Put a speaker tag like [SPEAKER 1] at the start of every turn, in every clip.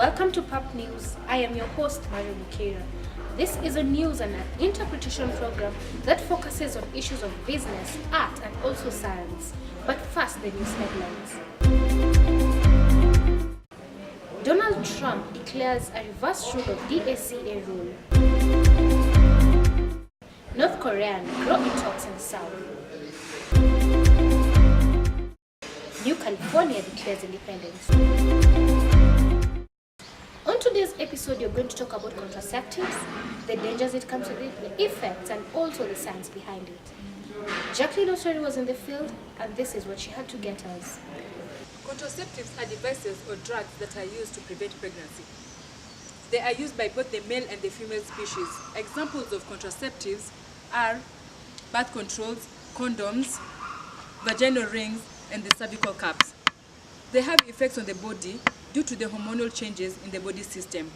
[SPEAKER 1] Welcome to Pop News. I am your host, Mario Bukera. This is a news and an interpretation program that focuses on issues of business, art, and also science. But first, the news headlines. Donald Trump declares a reverse rule of DACA rule. North Korean grow in talks in South. New California declares independence. On today's episode, you're going to talk about contraceptives, the dangers it comes with it, the effects, and also the science behind it. Jacqueline Osori was in the field, and this is what she had to get us.
[SPEAKER 2] Contraceptives are devices or drugs that are used to prevent pregnancy. They are used by both the male and the female species. Examples of contraceptives are birth controls, condoms, vaginal rings, and the cervical caps. They have effects on the body due to the hormonal changes in the body system.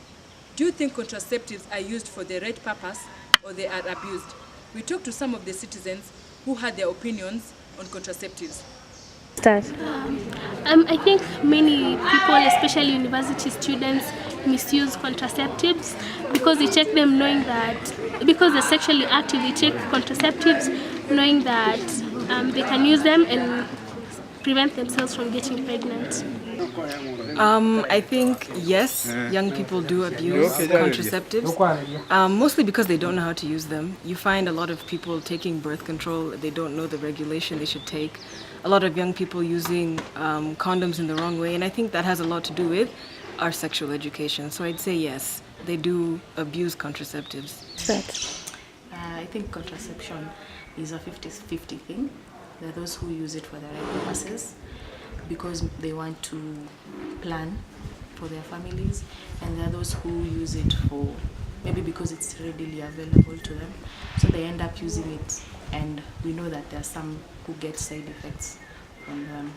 [SPEAKER 2] Do you think contraceptives are used for the right purpose or they are abused? We talked to some of the citizens who had their opinions on contraceptives.
[SPEAKER 3] I think many people, especially university students, misuse contraceptives because they take them knowing that, because they're sexually active, they take contraceptives knowing that they can use them and prevent themselves from getting pregnant.
[SPEAKER 4] I think yes, young people do abuse contraceptives, mostly because they don't know how to use them. You find a lot of people taking birth control, they don't know the regulation they should take. A lot of young people using condoms in the wrong way, and I think that has a lot to do with our sexual education. So I'd say yes, they do abuse contraceptives.
[SPEAKER 5] I think contraception is a 50-50 thing. There are those who use it for the right purposes because they want to plan for their families, and there are those who use it for maybe because it's readily available to them, so they end up using it, and we know that there are some who get side effects from them.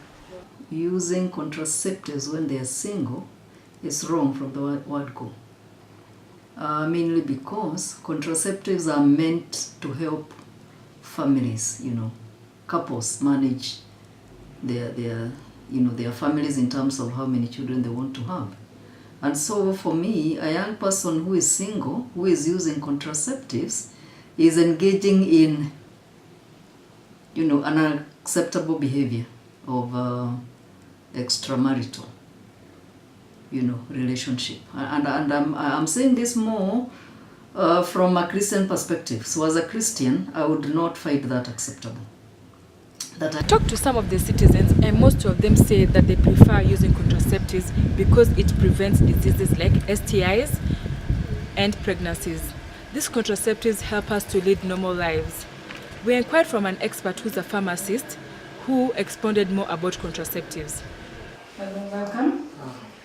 [SPEAKER 6] Using contraceptives when they are single is wrong from the word go. Mainly because contraceptives are meant to help families, couples manage their families in terms of how many children they want to have. And so for me, a young person who is single, who is using contraceptives, is engaging in unacceptable behavior of extramarital relationship. And I'm saying this more from a Christian perspective. So as a Christian, I would not find that acceptable.
[SPEAKER 2] I talked to some of the citizens, and most of them say that they prefer using contraceptives because it prevents diseases like STIs and pregnancies. These contraceptives help us to lead normal lives. We inquired from an expert who's a pharmacist who expounded more about contraceptives.
[SPEAKER 7] Welcome.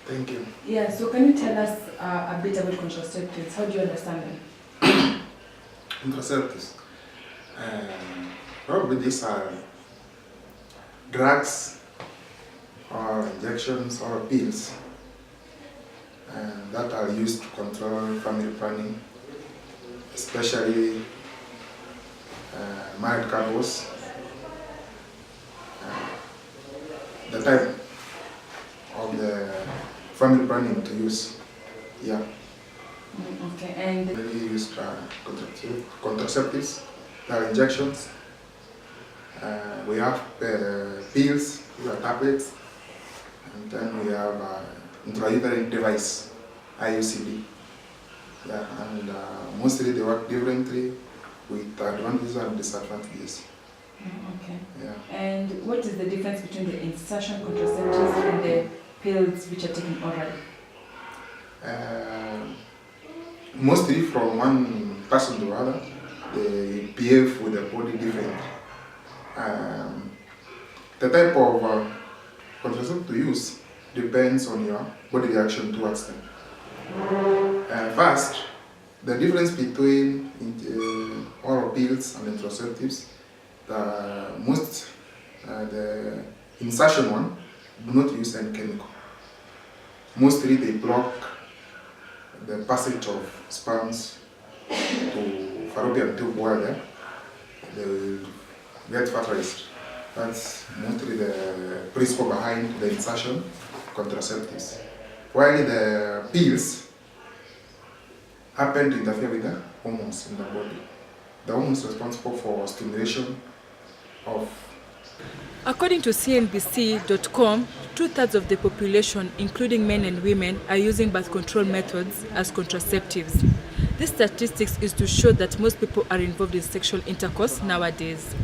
[SPEAKER 8] Thank you.
[SPEAKER 7] Yeah, so can you tell us a bit about contraceptives? How do you understand them?
[SPEAKER 8] Contraceptives. Probably these are drugs or injections or pills that are used to control family planning, especially married couples. The type of the family planning to use, yeah.
[SPEAKER 7] Okay, and
[SPEAKER 8] we use contraceptives, there are injections. We have pills, we have tablets, and then we have intrauterine device, IUCD. Yeah, and mostly they work differently with advantages and disadvantages.
[SPEAKER 7] Okay.
[SPEAKER 8] Yeah.
[SPEAKER 7] And what is the difference between the insertion contraceptives and the pills which are taken orally?
[SPEAKER 8] Mostly from one person to another, they behave with the body differently. The type of contraceptive to use depends on your body reaction towards them. First, the difference between oral pills and contraceptives, the insertion one do not use any chemical. Mostly they block the passage of sperms to fallopian tube where they will get fertilized. That's mostly the principle behind the insertion contraceptives. while the pills happen to interfere with the hormones in the body. The hormones responsible for stimulation of.
[SPEAKER 2] According to CNBC.com, 2/3 of the population, including men and women, are using birth control methods as contraceptives. This statistics is to show that most people are involved in sexual intercourse nowadays.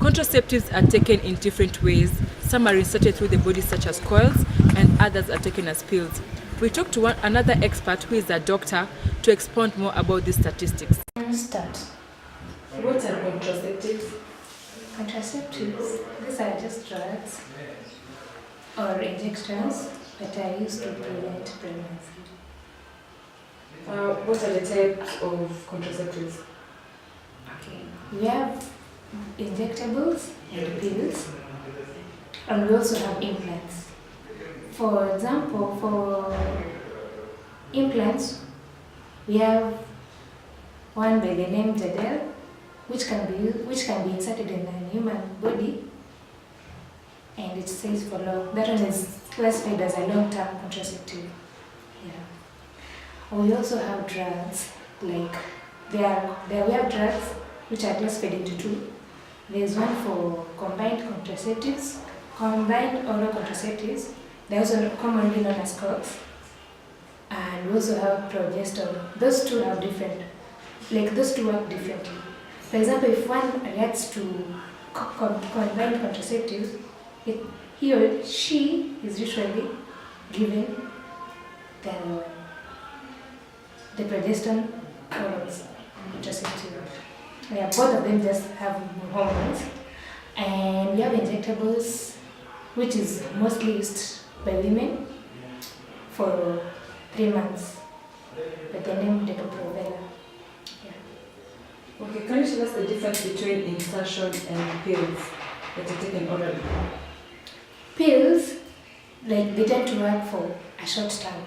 [SPEAKER 2] Contraceptives are taken in different ways. Some are inserted through the body, such as coils, and others are taken as pills. We talked to another expert who is a doctor to expound more about these statistics.
[SPEAKER 1] Start.
[SPEAKER 7] What are contraceptives?
[SPEAKER 1] Contraceptives, these are just drugs or injections that are used to prevent pregnancy.
[SPEAKER 7] What are the types of contraceptives?
[SPEAKER 1] Okay. We have injectables and pills, and we also have implants. For example, for implants, we have one by the name Jadel, which can be inserted in the human body, and it stays for long. That one is classified as a long-term contraceptive. Yeah. We also have drugs like we have drugs which are classified into two. There's one for combined contraceptives, combined oral contraceptives. They're also commonly known as COX. And we also have progesterone. Those two have those two work differently. For example, if one reacts to combined contraceptives, he or she is usually given the progesterone contraceptive. Yeah, both of them just have hormones. And we have injectables, which is mostly used by women for 3 months, with the name Depo-Provera.
[SPEAKER 7] Okay, can you tell us the difference between insertion and pills that are taken orally?
[SPEAKER 1] Pills, they tend to work for a short time.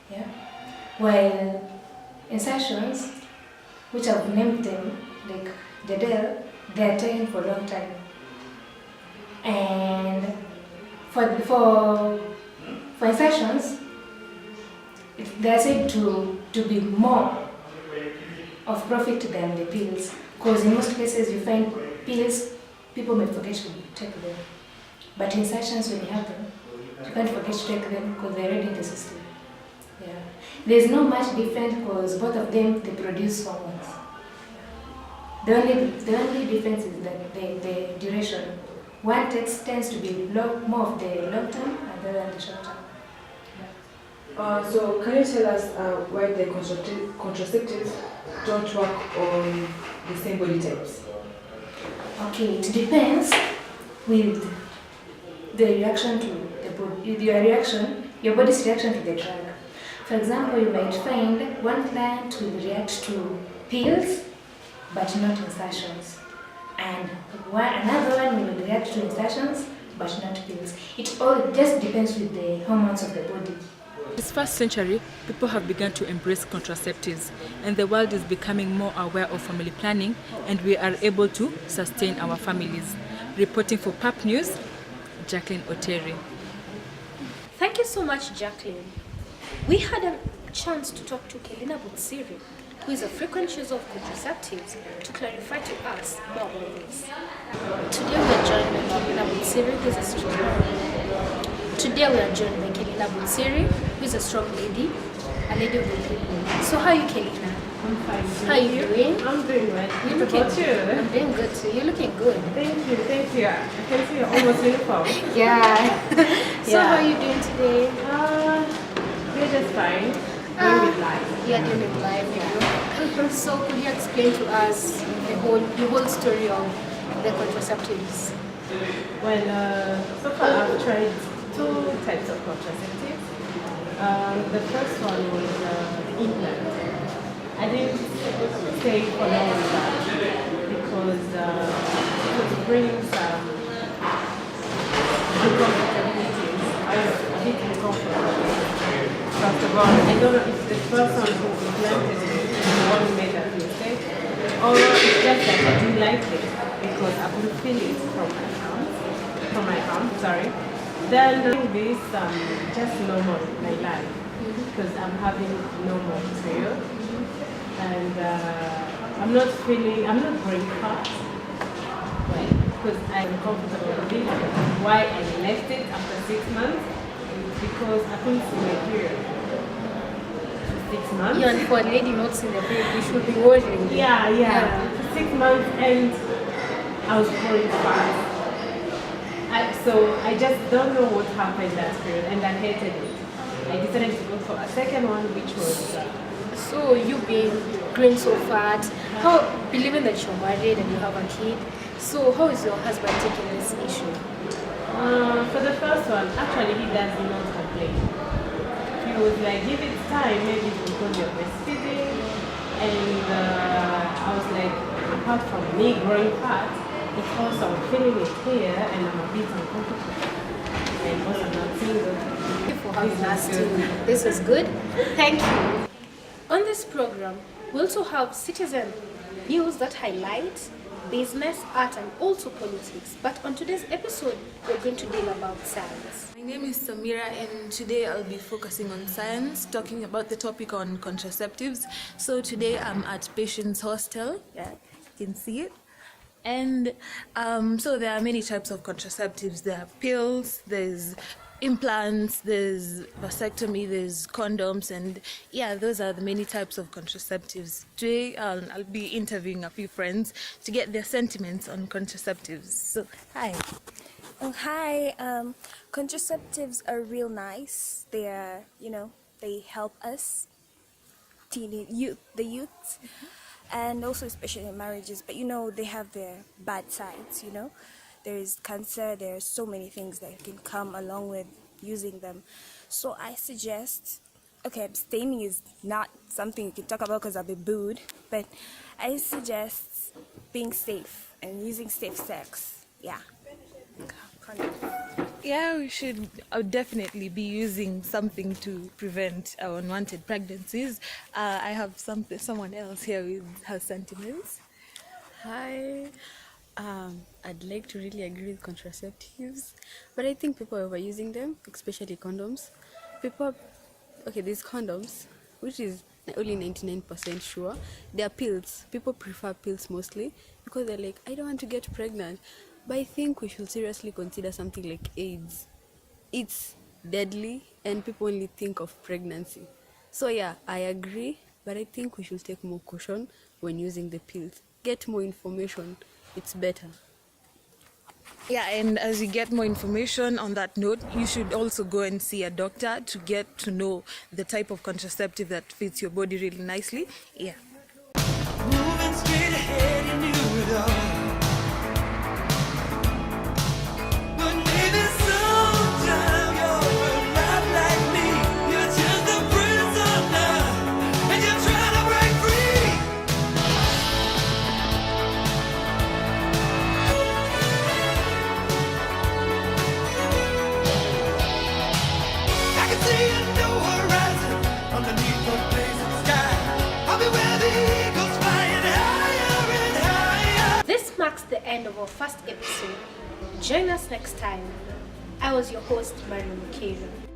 [SPEAKER 1] Yeah. While insertions, which I've named them, like Jadel, they are taken for a long time. And for insertions, they are said to be more of profit than the pills, because in most cases you find pills, people may forget to take them. But insertions, when you have them, you can't forget to take them because they're already in the system. Yeah. There's not much difference because both of them, they produce hormones. The only difference is that the duration. One tends to be more of the long term and the other than the short term.
[SPEAKER 7] So can you tell us why the contraceptives don't work on the same body types?
[SPEAKER 1] Okay, it depends with the reaction to the body, your body's reaction to the drug. For example, you might find one client will react to pills but not insertions, and another one will react to insertions but not pills. It all just depends with the hormones of the body.
[SPEAKER 2] This first century, people have begun to embrace contraceptives, and the world is becoming more aware of family planning, and we are able to sustain our families. Reporting for PAP News, Jacqueline Oteri.
[SPEAKER 1] Thank you so much, Jacqueline. We had a chance to talk to Kelina Butsiri, who is a frequent user of contraceptives, to clarify to us more about this. Today we are joined by Kelina Butsiri, who is a strong lady, a lady of the people. So how are you, Kelina?
[SPEAKER 9] I'm fine.
[SPEAKER 1] How are you doing?
[SPEAKER 9] I'm doing well.
[SPEAKER 1] You're
[SPEAKER 9] What about you?
[SPEAKER 1] I'm doing good too. You're looking good.
[SPEAKER 9] Thank you. I can see you're almost uniform.
[SPEAKER 1] Yeah. So how are you doing today?
[SPEAKER 9] We're just fine. Doing with life.
[SPEAKER 1] Yeah, doing with life, yeah. So could you explain to us the whole story of the contraceptives?
[SPEAKER 9] Well, so far I've tried 2 types of contraceptives. The first one was the implant. I didn't stay for long with that because it was bringing some uncomfortabilities. I was a bit uncomfortable. First of all, I don't know if the person who implanted it is the one who made that mistake, or it's just that I didn't like it because I could feel it from my arm, Then doing this, just normal in my life because I'm having normal period, and I'm not growing fast. Because I'm comfortable with it. Why I left it after 6 months is because I couldn't see my period. 6 months.
[SPEAKER 1] Yeah, and for a lady not seeing the period, you should be worrying.
[SPEAKER 9] Yeah. 6 months, and I was growing fast. So I just don't know what happened that period, and I hated it. I decided to go for a second one, which was.
[SPEAKER 1] So you being growing so fat, how believing that you're married and you have a kid. So how is your husband taking this issue?
[SPEAKER 9] For the first one, actually he does not complain. He was like, give it time, maybe it's because you're breastfeeding. And I was like, apart from me growing fat, it's also I'm feeling it here and I'm a bit uncomfortable. And also I'm not single.
[SPEAKER 1] Thank you for having us too. This is good. Thank you. On this program, we also have citizen news that highlight business, art, and also politics. But on today's episode, we're going to deal about science.
[SPEAKER 10] My name is Samira, and today I'll be focusing on science, talking about the topic on contraceptives. So today I'm at Patients Hostel. Yeah, you can see it. And so there are many types of contraceptives. There are pills, there's implants, there's vasectomy, there's condoms, and yeah, those are the many types of contraceptives. Today I'll be interviewing a few friends to get their sentiments on contraceptives. So hi.
[SPEAKER 11] Oh, hi. Contraceptives are real nice. They are, they help us, the youth, and also especially in marriages. But they have their bad sides. There is cancer, there are so many things that can come along with using them. So I suggest, abstaining is not something you can talk about because I'll be booed, but I suggest being safe and using safe sex. Yeah.
[SPEAKER 10] Yeah, we should definitely be using something to prevent unwanted pregnancies. I have someone else here with her sentiments.
[SPEAKER 12] Hi. I'd like to really agree with contraceptives, but I think people are overusing them, especially condoms. There's condoms, which is only 99% sure. There are pills. People prefer pills mostly because they're like, I don't want to get pregnant. But I think we should seriously consider something like AIDS. It's deadly and people only think of pregnancy. So yeah, I agree, but I think we should take more caution when using the pills. Get more information. It's better.
[SPEAKER 10] Yeah, and as you get more information on that note, you should also go and see a doctor to get to know the type of contraceptive that fits your body really nicely. Yeah.
[SPEAKER 13] Moving straight ahead, you knew it all. But maybe sometime you're not like me. You're just a prisoner, and you're trying to break free. I can see a new horizon underneath the blazing sky. I'll be where the eagles flying higher and higher.
[SPEAKER 1] This marks the end of our first episode. Join us next time. I was your host, Mariam Mukera.